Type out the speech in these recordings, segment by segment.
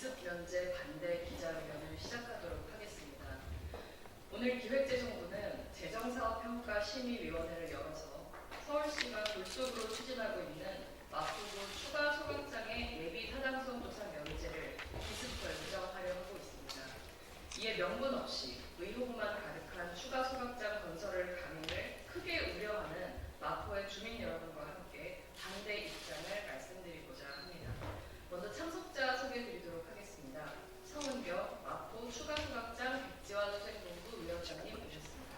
기습 면제 반대 기자회견을 시작하도록 하겠습니다. 오늘 기획재정부는 재정사업평가심의위원회를 열어서 서울시가 졸속으로 추진하고 있는 마포구 추가 소각장의 예비 타당성 조사 면제를 기습 결정하려 하고 있습니다. 이에 명분 없이 의혹만 가득한 추가 소각장 건설을 강행을 크게 우려하는 마포의 주민 여러분과 함께 반대 입장을 말씀드리고자 합니다. 먼저 참석자 소개해드리도록 하겠습니다. 성은경 마포 추가 소각장 백지화투쟁본부 위원장님 모셨습니다.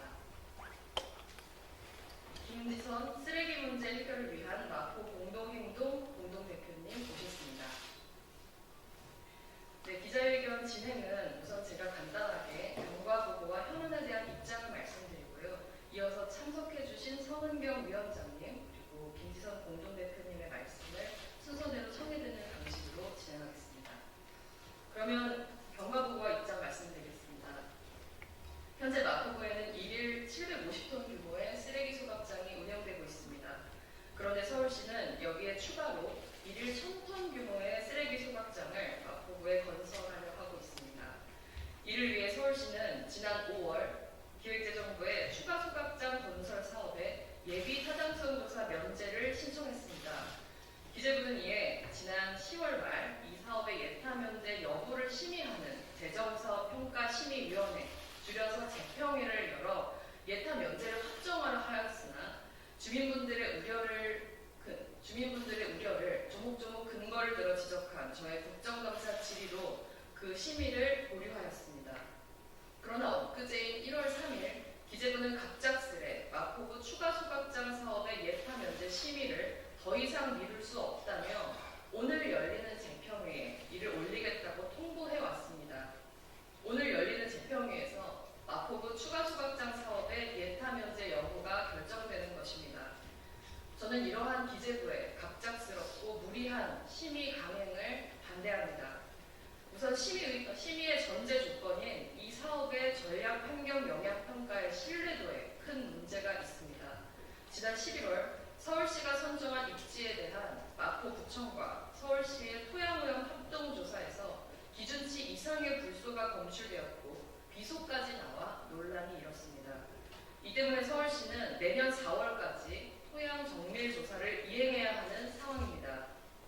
김지선 쓰레기 문제 해결을 위한 마포 공동행동 공동대표님 모셨습니다. 네, 기자회견 진행은 우선 제가 간단하게 경과보고와 현안에 대한 입장을 말씀드리고요. 이어서 참석해주신 성은경 위원장님 그리고 김지선 공동대표님의 말씀을 순서대로 청해듣는 방식으로 진행하겠습니다. 그러면 경과보고와 입장 말씀드리겠습니다. 현재 마포구에는 1일 750톤 규모의 쓰레기 소각장이 운영되고 있습니다. 그런데 서울시는 여기에 추가로 1일 1000톤 규모의 쓰레기 소각장을 마포구에 건설하려 하고 있습니다. 이를 위해 서울시는 지난 5월 기획재정부에 추가 소각장 건설 사업에 예비 타당성 조사 면제를 신청했습니다. 기재부는 이에 지난 10월 말 이 사업의 예타 면제 여부를 심의하는 재정사업평가심의위원회 줄여서 재평회를 열어 예타 면제를 확정하려 하였으나 주민분들의 우려를 조목조목 근거를 들어 지적한 저의 국정감사 질의로 그 심의를 보류하였습니다. 그러나 엊그제인 1월 3일 기재부는 갑작스레 마포구 추가 소각장 사업의 예타 면제 심의를 더 이상 미룰 수 없다며 오늘 열리는 재평회에 이를 올리겠다고 통보해 왔습니다. 오늘 열리는 재평회에서 마포구 추가 소각장 사업의 예타 면제 여부가 결정되는 것입니다. 저는 이러한 기재부의 갑작스럽고 무리한 심의 강행을 반대합니다. 우선 심의의 전제 조건인 이 사업의 전략 환경 영향 평가의 신뢰도에 큰 문제가 있습니다. 지난 11월 서울시가 선정한 입지에 대한 마포구청과 서울시의 토양오염 합동조사에서 기준치 이상의 불소가 검출되었고 비소까지 나와 논란이 일었습니다. 이 때문에 서울시는 내년 4월까지 토양 정밀 조사를 이행해야 하는 상황입니다.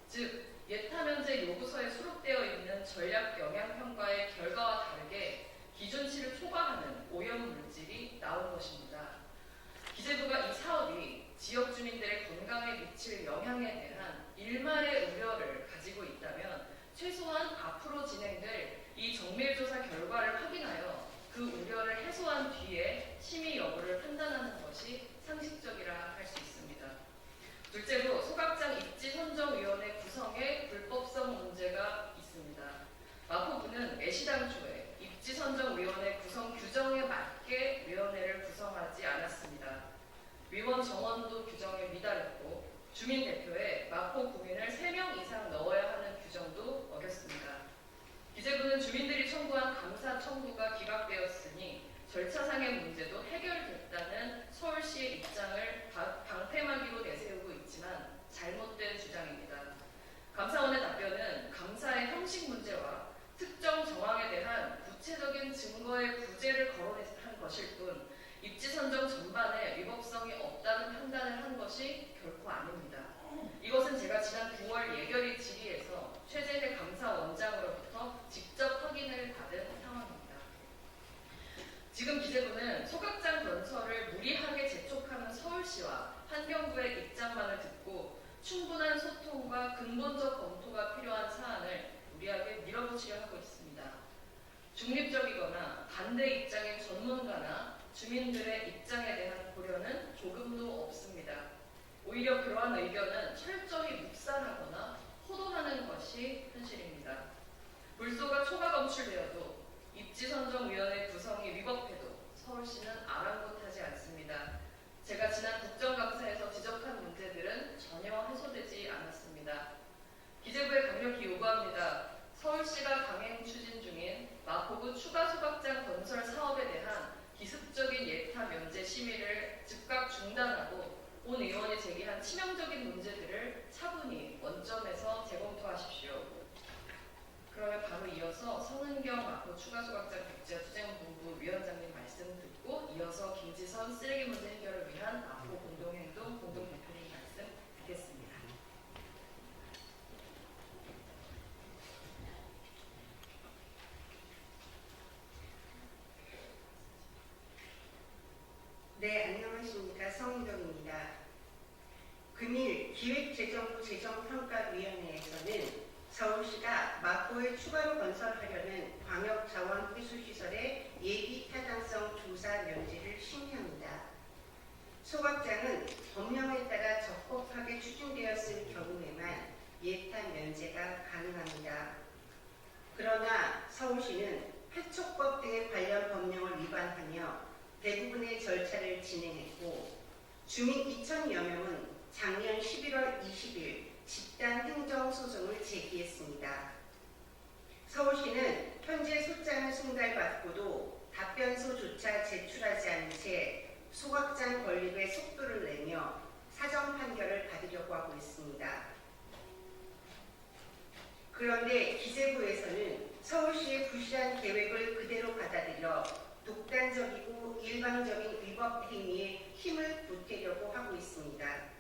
즉 예타 면제 요구서에 수록되어 있는 전략 영향 평가의 결과와 다르게 기준치를 초과하는 오염 물질이 나온 것입니다. 기재부가 이 사업이 지역 주민들의 건강에 미칠 영향에 대한 일말의 우려를 가지고 있다면 최소한 앞으로 진행될 이 정밀조사 결과를 확인하여 그 우려를 해소한 뒤에 심의 여부를 판단하는 것이 상식적이라 할 수 있습니다. 둘째로 소각장 입지 선정위원회 구성에 불법성 문제가 있습니다. 마포구는 애시당초에 입지 선정위원회 구성 규정에 맞게 위원회를 구성하지 않았습니다. 위원 정원도 규정에 미달했고 주민 대표에 마포 구민을 3명 이상 넣어야 하는 규정도 어겼습니다. 기재부는 주민들이 청구한 감사 청구가 기각되었으니 절차상의 문제도 해결됐다는 서울시의 입장을 방패막이로 내세우고 있지만 잘못된 주장입니다. 감사원의 답변은 감사의 형식 문제와 특정 정황에 대한 구체적인 증거의 부재를 거론한 것일 뿐 입지 선정 전반에 위법성이 없다는 판단을 한 것이 결코 아닙니다. 이것은 제가 지난 9월 예결위 질의에서 최재해 감사원장으로부터 직접 확인을 받은 상황입니다. 지금 기재부는 소각장 건설을 무리하게 재촉하는 서울시와 환경부의 입장만을 듣고 충분한 소통과 근본적 검토가 필요한 사안을 무리하게 밀어붙이려 하고 있습니다. 중립적이거나 반대 입장의 전문가나 주민들의 입장에 대한 고려는 조금도 없습니다. 오히려 그러한 의견은 철저히 묵살하거나 호도하는 것이 현실입니다. 불소가 초과 검출되어도 입지선정위원회 구성이 위법해도 서울시는 아랑곳하지 않습니다. 제가 지난 국정감사에서 지적한 문제들은 전혀 해소되지 않았습니다. 기재부에 강력히 요구합니다. 서울시가 강행 추진 중인 마포구 추가 소각장 건설 사업에 대한 기습적인 예타 면제 심의를 즉각 중단하고 온 의원이 제기한 치명적인 문제들을 차분히 원점에서 재검토하십시오. 그러면 바로 이어서 성은경 마포 추가소각장 백지화투쟁본부 위원장님 말씀 듣고 이어서 김지선 쓰레기 문제 해결을 위한 마포 공동행동 공동대표님 말씀 듣겠습니다. 네, 안녕하십니까. 성은경입니다. 금일 기획재정부 재정평가위원회에서는 서울시가 마포에 추가로 건설하려는 광역자원회수시설의 예비타당성 조사 면제를 심의합니다. 소각장은 법령에 따라 적법하게 추진되었을 경우에만 예타 면제가 가능합니다. 그러나 서울시는 해촉법 등의 관련 법령을 위반하며 대부분의 절차를 진행했고 주민 2,000여 명은 작년 11월 20일 집단 행정소송을 제기했습니다. 서울시는 현재 소장을 송달받고도 답변서조차 제출하지 않은 채 소각장 건립에 속도를 내며 사정 판결을 받으려고 하고 있습니다. 그런데 기재부에서는 서울시의 부실한 계획을 그대로 받아들여 독단적이고 일방적인 위법 행위에 힘을 보태려고 하고 있습니다.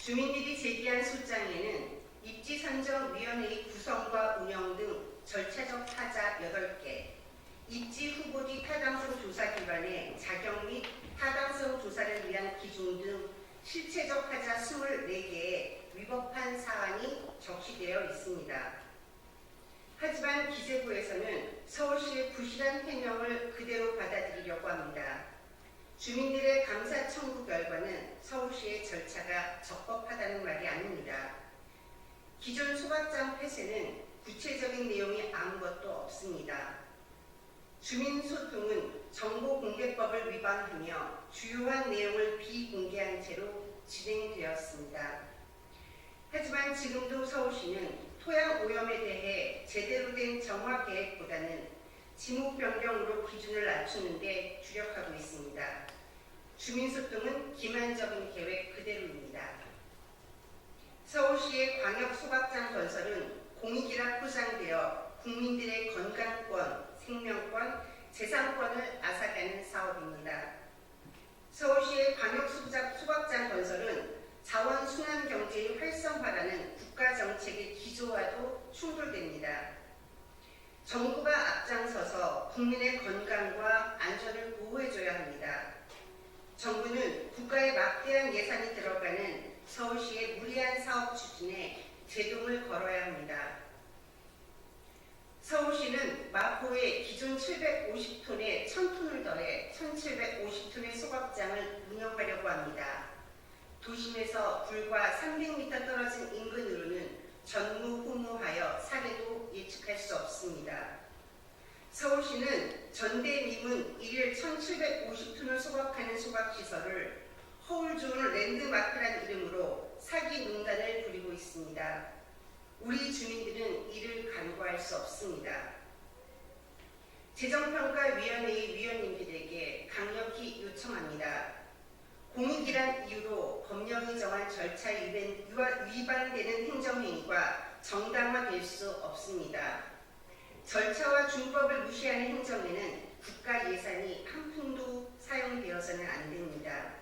주민들이 제기한 소장에는 입지선정위원회의 구성과 운영 등 절차적 하자 8개, 입지 후보 뒤 타당성 조사 기관의 자격 및 타당성 조사를 위한 기준 등 실체적 하자 24개의 위법한 사안이 적시되어 있습니다. 하지만 기재부에서는 서울시의 부실한 해명을 그대로 받아들이려고 합니다. 주민들의 감사 청구 결과는 서울시의 절차가 적법하다는 말이 아닙니다. 기존 소각장 폐쇄는 구체적인 내용이 아무것도 없습니다. 주민소통은 정보공개법을 위반하며 주요한 내용을 비공개한 채로 진행되었습니다. 하지만 지금도 서울시는 토양 오염에 대해 제대로 된 정화 계획보다는 지목 변경으로 기준을 낮추는 데 주력하고 있습니다. 주민소통은 기만적인 계획 그대로입니다. 서울시의 광역 소각장 건설은 공익이라 포장되어 국민들의 건강권, 생명권, 재산권을 앗아가는 사업입니다. 서울시의 광역 소각장 건설은 자원순환 경제의 활성화라는 국가정책의 기조와도 충돌됩니다. 정부가 앞장서서 국민의 건강과 안전을 보호해줘야 합니다. 정부는 국가의 막대한 예산이 들어가는 서울시의 무리한 사업 추진에 제동을 걸어야 합니다. 서울시는 마포에 기존 750톤에 1000톤을 더해 1750톤의 소각장을 운영하려고 합니다. 도심에서 불과 300m 떨어진 인근으로는 전무후무하여 사례도 예측할 수 없습니다. 서울시는 전대미문 1일 1750톤을 소각하는 소각시설을 허울 좋은 랜드마크란 이름으로 사기 농단을 부리고 있습니다. 우리 주민들은 이를 간과할 수 없습니다. 재정평가위원회의 위원님들에게 강력히 요청합니다. 공익이란 이유로 법령이 정한 절차에 위반되는 행정행위가 정당화될 수 없습니다. 절차와 준법을 무시하는 행정에는 국가 예산이 한 푼도 사용되어서는 안 됩니다.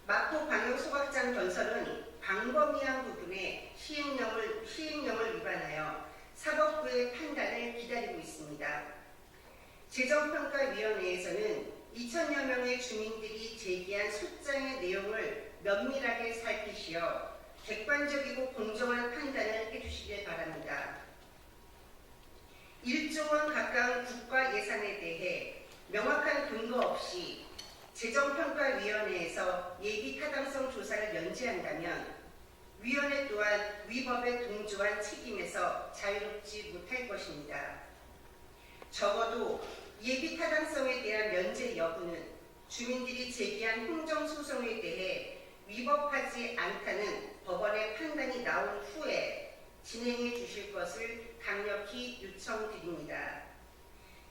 마포 광역소각장 건설은 광범위한 부분에 시행령을 위반하여 사법부의 판단을 기다리고 있습니다. 재정평가위원회에서는 2,000여 명의 주민들이 제기한 소장의 내용을 면밀하게 살피시어 객관적이고 공정한 판단을 해주시길 바랍니다. 1조 원 가까운 국가 예산에 대해 명확한 근거 없이 재정평가위원회에서 예비타당성 조사를 연재한다면 위원회 또한 위법에 동조한 책임에서 자유롭지 못할 것입니다. 적어도 예비타당성에 대한 면제 여부는 주민들이 제기한 행정소송에 대해 위법하지 않다는 법원의 판단이 나온 후에 진행해 주실 것을 강력히 요청드립니다.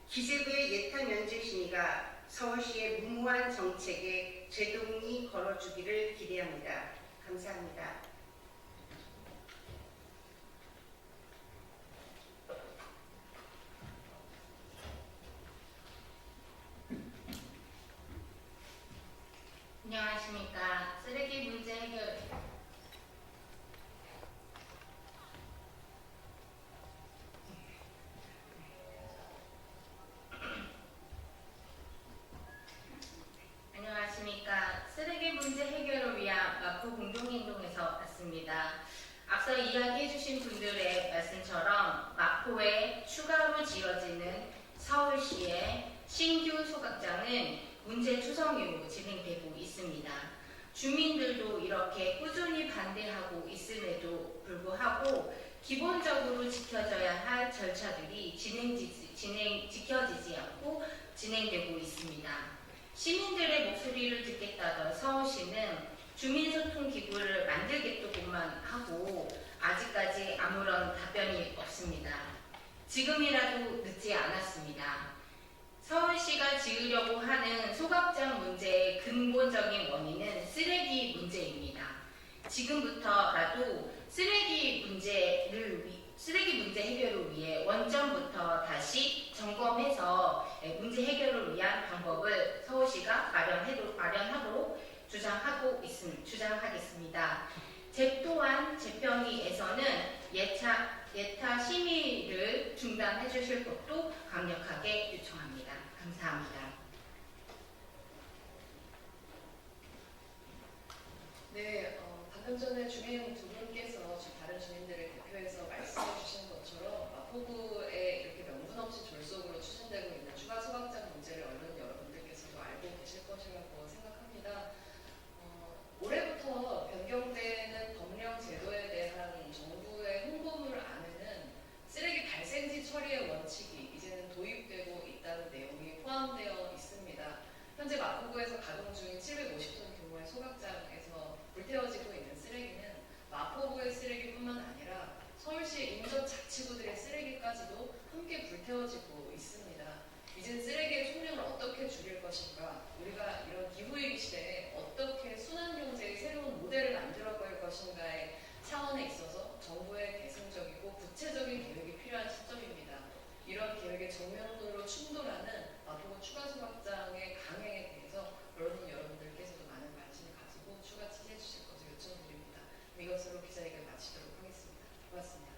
기재부의 예타 면제 심의가 서울시의 무모한 정책에 제동이 걸어주기를 기대합니다. 감사합니다. 마포 공동행동에서 왔습니다. 앞서 이야기해주신 분들의 말씀처럼 마포에 추가로 지어지는 서울시의 신규 소각장은 문제 초성 이후 진행되고 있습니다. 주민들도 이렇게 꾸준히 반대하고 있음에도 불구하고 기본적으로 지켜져야 할 절차들이 지켜지지 않고 진행되고 있습니다. 시민들의 목소리를 듣겠다던 서울시는 주민소통 기구를 만들겠다고만 하고 아직까지 아무런 답변이 없습니다. 지금이라도 늦지 않았습니다. 서울시가 지으려고 하는 소각장 문제의 근본적인 원인은 쓰레기 문제입니다. 지금부터라도 쓰레기 문제 해결을 위해 원점부터 다시 점검해서 문제 해결을 위한 방법을 서울시가 마련하도록 주장하겠습니다. 또한 재평의에서는 예타 심의를 중단해 주실 것도 강력하게 요청합니다. 감사합니다. 네, 방금 전에 주민 두 분께서 다른 주민들을 대표해서 말씀해 주신 것처럼 마포구에 이렇게 명분 없이 졸속으로 추진되고 있는 추가 소각장 문제를 얼른 여러분들께서도 알고 계실 것이라고 생각합니다. 올해부터 변경되는 법령 제도에 대한 정부의 홍보물 안에는 쓰레기 발생지 처리의 원칙이 이제는 도입되고 있다는 내용이 포함되어 있습니다. 현재 마포구에서 가동 중인 750톤 규모의 소각장에서 불태워지고 있는 쓰레기는 마포구의 쓰레기뿐만 아니라 서울시 인접 자치구들의 쓰레기까지도 함께 불태워지고 있습니다. 이젠 쓰레기의 총량을 어떻게 줄일 것인가, 우리가 이런 기후위기 시대에 어떻게 순환경제의 새로운 모델을 만들어갈 것인가의 차원에 있어서 정부의 대승적이고 구체적인 계획이 필요한 시점입니다. 이런 계획의 정면으로 충돌하는 마포구 추가 소각장의 강행에 대해서 언론 여러분들께서도 많은 관심을 가지고 추가 취재해 주실 것을 요청드립니다. 이것으로 기자회견 마치도록 하겠습니다. 고맙습니다.